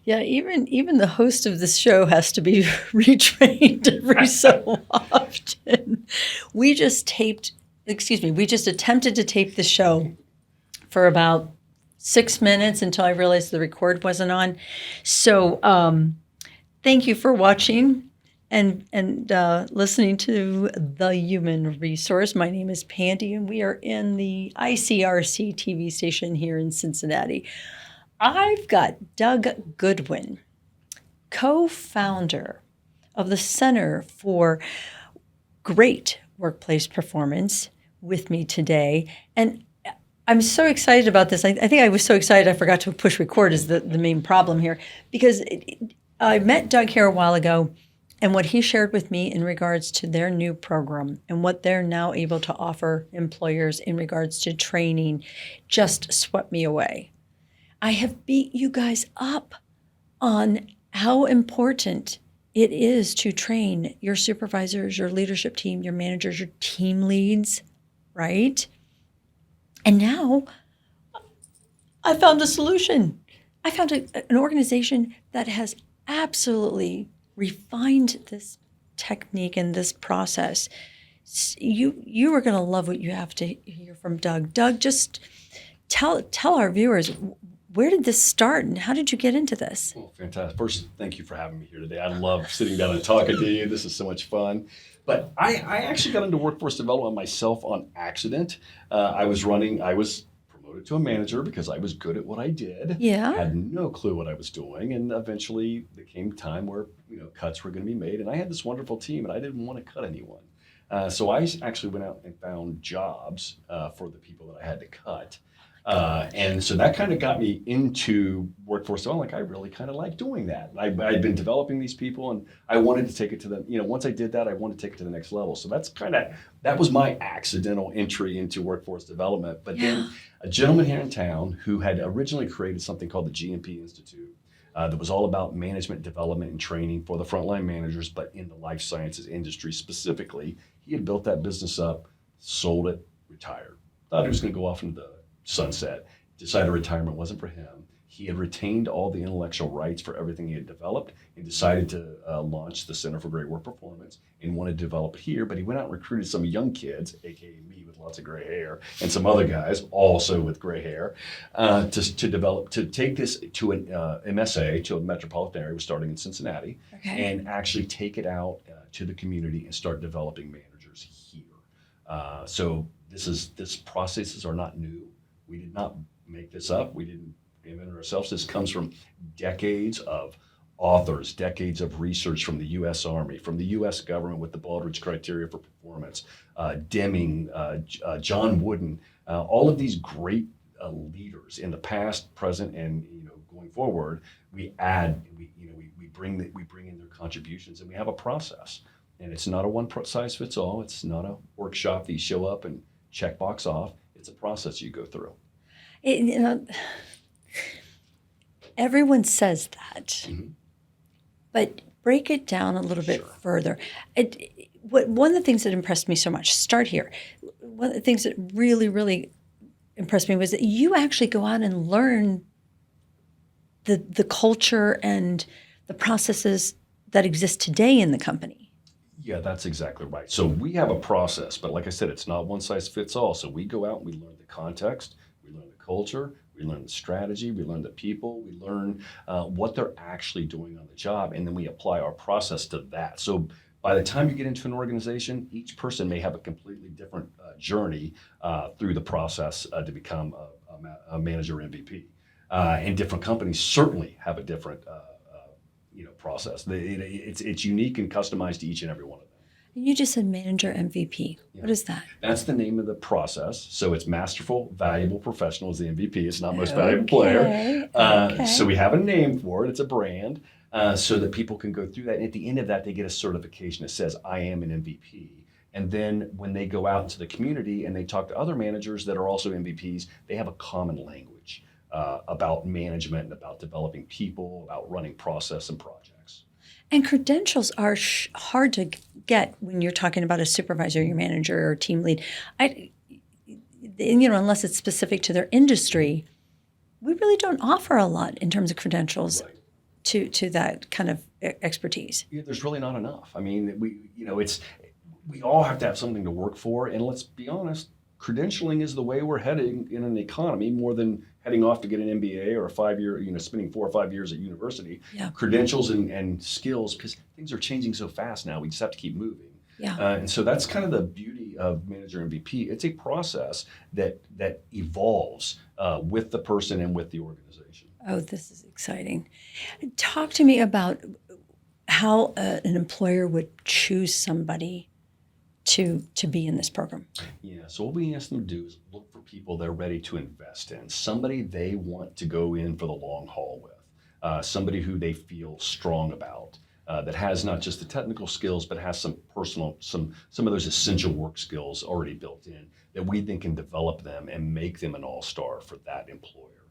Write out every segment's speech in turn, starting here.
Yeah, even the host of this show has to be retrained every so often. We just taped, we just attempted to tape the show for about 6 minutes until I realized the record wasn't on. So thank you for watching and listening to The Human Resource. My name is Pandy, and we are in the ICRC-TV station here in Cincinnati. I've got Doug Goodwin, co-founder of the Center for Great Workplace Performance, with me today. And I'm so excited about this. I think I was so excited I forgot to push record is the main problem here, because I met Doug here a while ago, and what he shared with me in regards to their new program and what they're now able to offer employers in regards to training just swept me away. I have beat you guys up on how important it is to train your supervisors, your leadership team, your managers, your team leads, right? And now I found a solution. I found an organization that has absolutely refined this technique and this process. You are going to love what you have to hear from Doug. Doug, just tell our viewers, where did this start and how did you get into this? Well, fantastic. First, thank you for having me here today. I love sitting down and talking to you. This is so much fun. But I actually got into workforce development myself on accident. I was promoted to a manager because I was good at what I did. Yeah. Had no clue what I was doing. And eventually there came time where cuts were going to be made. And I had this wonderful team and I didn't want to cut anyone. So I actually went out and found jobs for the people that I had to cut. And so that kind of got me into workforce development. Like, I really kind of like doing that. I'd been developing these people and I wanted to take it to the, once I did that, I wanted to take it to the next level. So that was my accidental entry into workforce development. But then a gentleman here in town who had originally created something called the GMP Institute that was all about management development and training for the frontline managers, but in the life sciences industry specifically. He had built that business up, sold it, retired. Thought he was going to go off into the sunset, decided retirement wasn't for him. He had retained all the intellectual rights for everything he had developed and decided to launch the Center for Great Work Performance and wanted to develop it here. But he went out and recruited some young kids, aka me with lots of gray hair, and some other guys also with gray hair, to take this to an MSA, to a metropolitan area, was starting in Cincinnati, and actually take it out to the community and start developing managers here. So this processes are not new. We did not make this up. We didn't invent it ourselves. This comes from decades of authors, decades of research from the U.S. Army, from the U.S. government with the Baldrige criteria for performance, Deming, John Wooden, all of these great leaders in the past, present, and going forward. We add, we bring in their contributions, and we have a process. And it's not a one size fits all. It's not a workshop that you show up and check box off. It's a process you go through. Everyone says that, but break it down a little bit further. One of the things that impressed me so much, start here, one of the things that really, really impressed me was that you actually go out and learn the culture and the processes that exist today in the company. Yeah, that's exactly right. So we have a process, but like I said, it's not one size fits all. So we go out and we learn the context, we learn the culture, we learn the strategy, we learn the people, we learn what they're actually doing on the job, and then we apply our process to that. So by the time you get into an organization, each person may have a completely different journey through the process to become a manager MVP. And different companies certainly have a different process. It's unique and customized to each and every one of them. You just said manager MVP. Yeah. What is that? That's the name of the process. So it's masterful, valuable professional is the MVP. It's not most valuable player. So we have a name for it. It's a brand so that people can go through that. And at the end of that, they get a certification that says, I am an MVP. And then when they go out into the community and they talk to other managers that are also MVPs, they have a common language about management and about developing people, about running process and projects. And credentials are hard to get when you're talking about a supervisor, your manager, or team lead. Unless it's specific to their industry, we really don't offer a lot in terms of credentials to that kind of expertise? Yeah, there's really not enough. I mean, we all have to have something to work for, and let's be honest, credentialing is the way we're heading in an economy more than heading off to get an MBA or a 5-year, spending 4 or 5 years at university. Yeah. Credentials and skills, because things are changing so fast now, we just have to keep moving. Yeah. And so that's kind of the beauty of manager MVP. It's a process that evolves with the person and with the organization. Oh, this is exciting. Talk to me about how an employer would choose somebody to be in this program. Yeah, so what we ask them to do is look for people they're ready to invest in, somebody they want to go in for the long haul with, somebody who they feel strong about, that has not just the technical skills, but has some of those essential work skills already built in that we then can develop them and make them an all-star for that employer.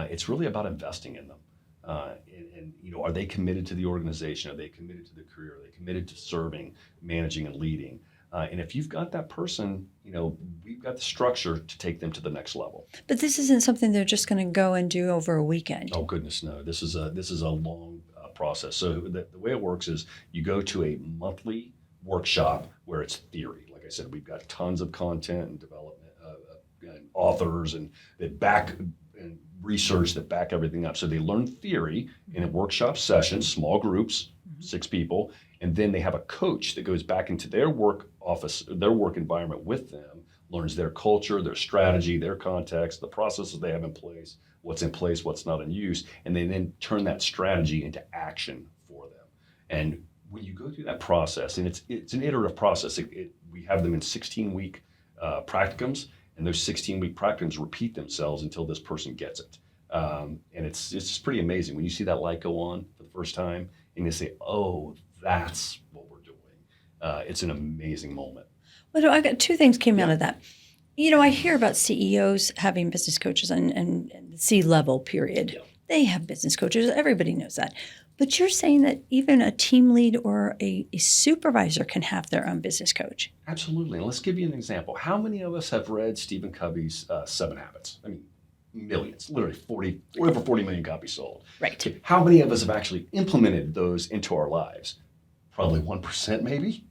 It's really about investing in them. Are they committed to the organization? Are they committed to the career? Are they committed to serving, managing, and leading? And if you've got that person, we've got the structure to take them to the next level. But this isn't something they're just going to go and do over a weekend. Oh goodness, no! This is a long process. So the way it works is you go to a monthly workshop where it's theory. Like I said, we've got tons of content and development, and authors and that back and research that back everything up. So they learn theory in a workshop session, small groups, 6 people, and then they have a coach that goes back into their work office, their work environment with them, learns their culture, their strategy, their context, the processes they have in place, what's not in use, and they then turn that strategy into action for them. And when you go through that process, and it's an iterative process, we have them in 16-week practicums, and those 16-week practicums repeat themselves until this person gets it. And it's just pretty amazing when you see that light go on for the first time, and you say, "Oh, that's what we're doing." It's an amazing moment. Well, I got 2 things came out of that. I hear about CEOs having business coaches and C-level period. Yeah. They have business coaches. Everybody knows that. But you're saying that even a team lead or a supervisor can have their own business coach. Absolutely. And let's give you an example. How many of us have read Stephen Covey's 7 Habits? I mean, millions, literally over 40 million copies sold. Right. Okay. How many of us have actually implemented those into our lives? Probably 1%,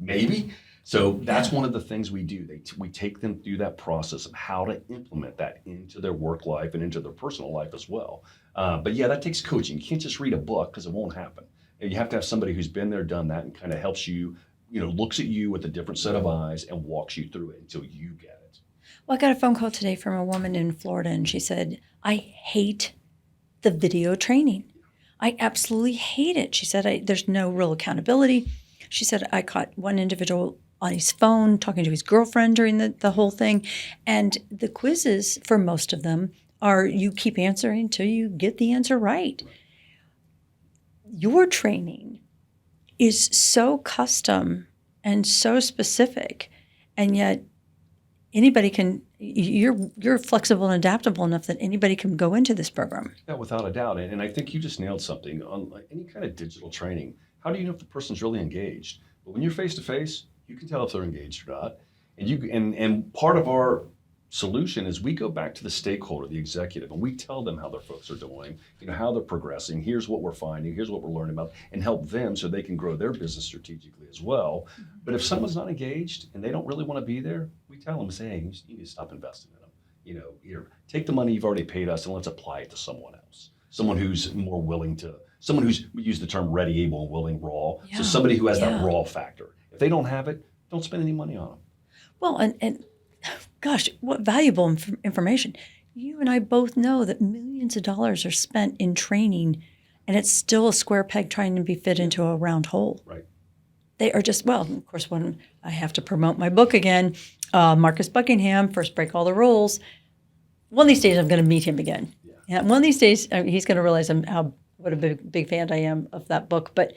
maybe. So that's one of the things we do. We take them through that process of how to implement that into their work life and into their personal life as well. But yeah, that takes coaching. You can't just read a book because it won't happen. You have to have somebody who's been there, done that, and kind of helps you, looks at you with a different set of eyes and walks you through it until you get it. Well, I got a phone call today from a woman in Florida, and she said, "I hate the video training. I absolutely hate it." She said, "There's no real accountability." She said, "I caught one individual on his phone talking to his girlfriend during the whole thing. And the quizzes, for most of them, are you keep answering until you get the answer right." Your training is so custom and so specific, and yet anybody can, you're flexible and adaptable enough that anybody can go into this program. Yeah, without a doubt. And I think you just nailed something. On like any kind of digital training, how do you know if the person's really engaged? But when you're face-to-face, you can tell if they're engaged or not. And part of our solution is we go back to the stakeholder, the executive, and we tell them how their folks are doing, how they're progressing. Here's what we're finding. Here's what we're learning about, and help them so they can grow their business strategically as well. But if someone's not engaged and they don't really want to be there, we tell them, say, "Hey, you need to stop investing in them. Here, take the money you've already paid us and let's apply it to someone else. Someone who's more willing to, someone who's, we use the term ready, able, and willing, raw. Yeah. So somebody who has that raw factor. If they don't have it, don't spend any money on them." Well, and gosh, what valuable information. You and I both know that millions of dollars are spent in training, and it's still a square peg trying to be fit into a round hole. Right. They are just, well, of course, when I have to promote my book again, Marcus Buckingham, First Break All the Rules. One of these days, I'm going to meet him again. Yeah. And one of these days, he's going to realize what a big fan I am of that book. But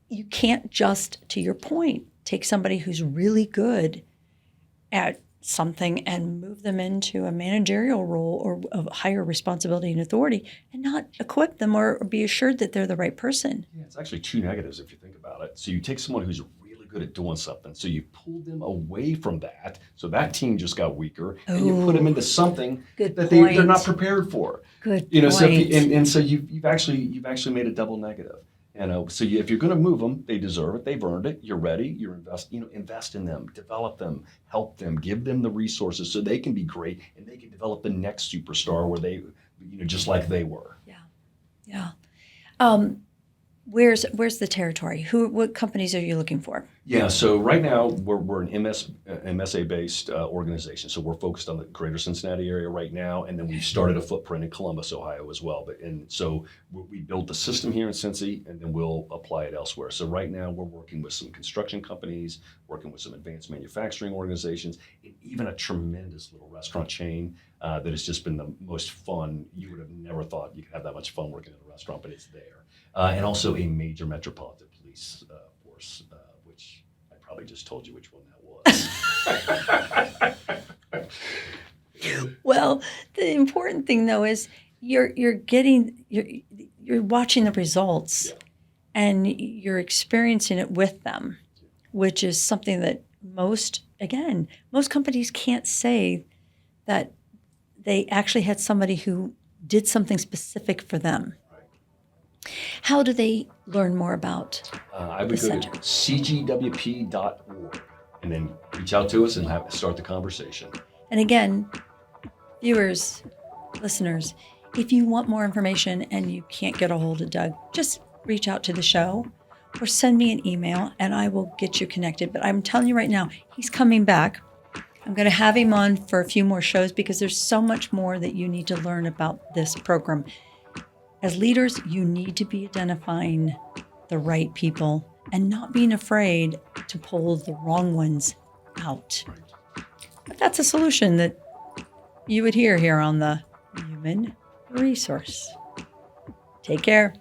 you can't just, to your point, take somebody who's really good at something and move them into a managerial role or of higher responsibility and authority and not equip them or be assured that they're the right person. Yeah, it's actually 2 negatives if you think about it. So you take someone who's really good at doing something, so you pull them away from that, so that team just got weaker, and you put them into something that they're not prepared for. Good You know, so if point. you, and so you've actually made a double negative. You know, so if you're going to move them, they deserve it. They've earned it. You're ready. You're invest in them, develop them, help them, give them the resources so they can be great and they can develop the next superstar where they, just like they were. Yeah. Yeah. Um, where's the territory? What companies are you looking for? Yeah, so right now we're an MSA based organization. So we're focused on the greater Cincinnati area right now, and then we've started a footprint in Columbus, Ohio as well. And so we built the system here in Cincy, and then we'll apply it elsewhere. So right now we're working with some construction companies, working with some advanced manufacturing organizations, and even a tremendous little restaurant chain that has just been the most fun. You would have never thought you could have that much fun working at a restaurant, but it's there. And also a major metropolitan police force. Which I probably just told you which one that was. Well, the important thing though is you're watching the results Yeah. and you're experiencing it with them, which is something that most companies can't say that they actually had somebody who did something specific for them. How do they learn more about I the would go center? to cgwp.org and then reach out to us and start the conversation. And again, viewers, listeners, if you want more information and you can't get a hold of Doug, just reach out to the show or send me an email and I will get you connected. But I'm telling you right now, he's coming back. I'm going to have him on for a few more shows because there's so much more that you need to learn about this program. As leaders, you need to be identifying the right people and not being afraid to pull the wrong ones out. But that's a solution that you would hear here on the Human Resource. Take care.